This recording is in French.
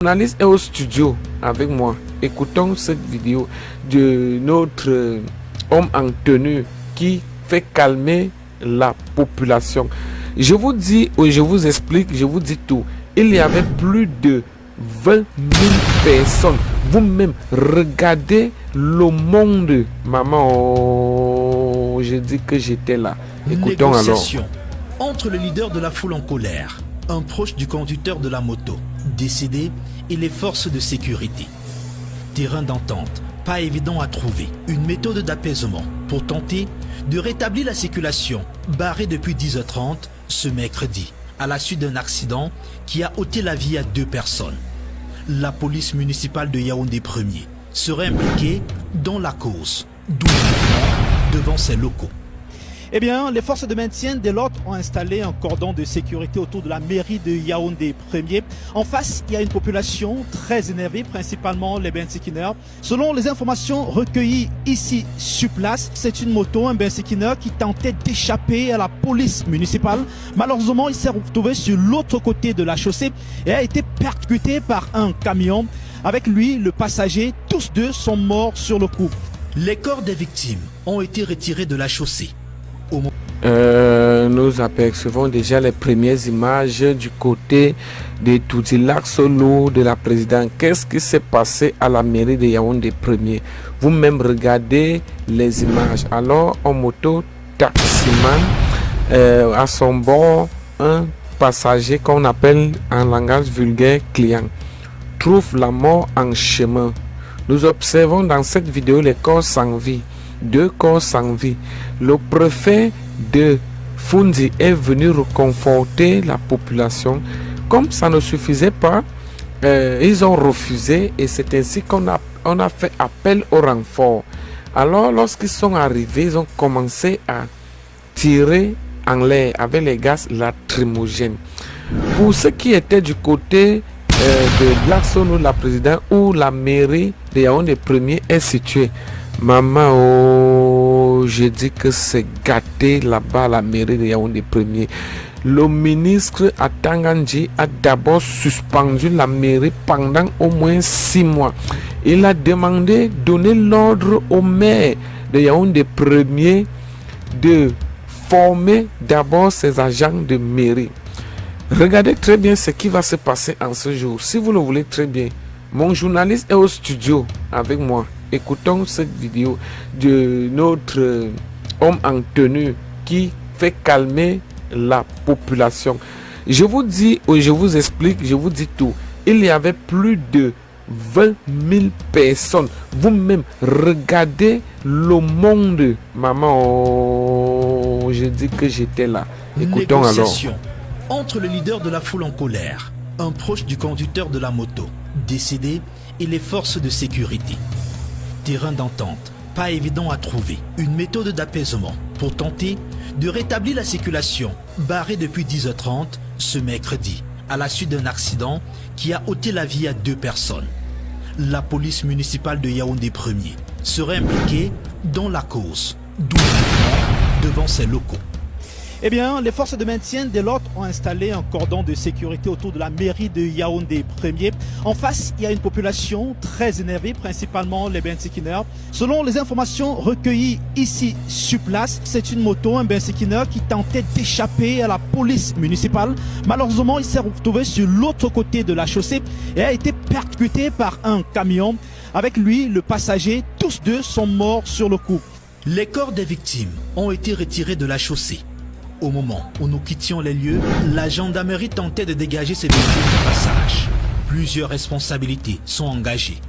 Journaliste est au studio avec moi. Écoutons cette vidéo de notre homme en tenue qui fait calmer la population. Je vous dis, ou je vous explique, je vous dis tout. Il y avait plus de 20 000 personnes. Vous-même, regardez le monde. Maman, oh, je dis que j'étais là. Écoutons alors. Négociation entre le leader de la foule en colère, un proche du conducteur de la moto, décédé, et les forces de sécurité. Terrain d'entente, pas évident à trouver. Une méthode d'apaisement pour tenter de rétablir la circulation, barrée depuis 10h30 ce mercredi, à la suite d'un accident qui a ôté la vie à 2 personnes. La police municipale de Yaoundé 1er serait impliquée dans la cause, d'où devant ses locaux. Eh bien, les forces de maintien de l'ordre ont installé un cordon de sécurité autour de la mairie de Yaoundé 1er. En face, il y a une population très énervée, principalement les bensikineurs. Selon les informations recueillies ici sur place, c'est une moto, un bensikineur qui tentait d'échapper à la police municipale. Malheureusement, il s'est retrouvé sur l'autre côté de la chaussée et a été percuté par un camion. Avec lui, le passager, tous deux sont morts sur le coup. Les corps des victimes ont été retirés de la chaussée. Nous apercevons déjà les premières images du côté de Toutilac Solo de la présidente. Qu'est-ce qui s'est passé à la mairie de Yaoundé 1er? Vous-même regardez les images. Alors, en moto, taximan, à son bord, un passager qu'on appelle en langage vulgaire client, trouve la mort en chemin. Nous observons dans cette vidéo les corps sans vie. 2 corps sans vie. Le préfet de Fundi est venu reconforter la population. Comme ça ne suffisait pas, ils ont refusé et c'est ainsi qu'on a fait appel au renfort. Alors lorsqu'ils sont arrivés, ils ont commencé à tirer en l'air avec les gaz lacrymogènes. Pour ceux qui étaient du côté de l'Axono, la présidente, où la mairie de Yaoundé 1er est située, maman, oh, je dis que c'est gâté là-bas à la mairie de Yaoundé 1er. Le ministre Atangandji a d'abord suspendu la mairie pendant au moins 6 mois. Il a demandé, donner l'ordre au maire de Yaoundé 1er de former d'abord ses agents de mairie. Regardez très bien ce qui va se passer en ce jour. Si vous le voulez très bien, mon journaliste est au studio avec moi. Écoutons cette vidéo de notre homme en tenue qui fait calmer la population. Je vous dis, ou je vous explique, je vous dis tout. Il y avait plus de 20 000 personnes. Vous-même, regardez le monde. Maman, oh, je dis que j'étais là. Écoutons alors. Négociation entre le leader de la foule en colère, un proche du conducteur de la moto, décédé, et les forces de sécurité. Terrain d'entente, pas évident à trouver. Une méthode d'apaisement pour tenter de rétablir la circulation, barrée depuis 10h30 ce mercredi, à la suite d'un accident qui a ôté la vie à 2 personnes. La police municipale de Yaoundé 1er serait impliquée dans la cause, d'où devant ses locaux. Eh bien, les forces de maintien de l'ordre ont installé un cordon de sécurité autour de la mairie de Yaoundé 1er. En face, il y a une population très énervée, principalement les bensikineurs. Selon les informations recueillies ici sur place, c'est une moto, un bensikineur qui tentait d'échapper à la police municipale. Malheureusement, il s'est retrouvé sur l'autre côté de la chaussée et a été percuté par un camion. Avec lui, le passager, tous deux sont morts sur le coup. Les corps des victimes ont été retirés de la chaussée. Au moment où nous quittions les lieux, la gendarmerie tentait de dégager ses véhicules du passage. Plusieurs responsabilités sont engagées.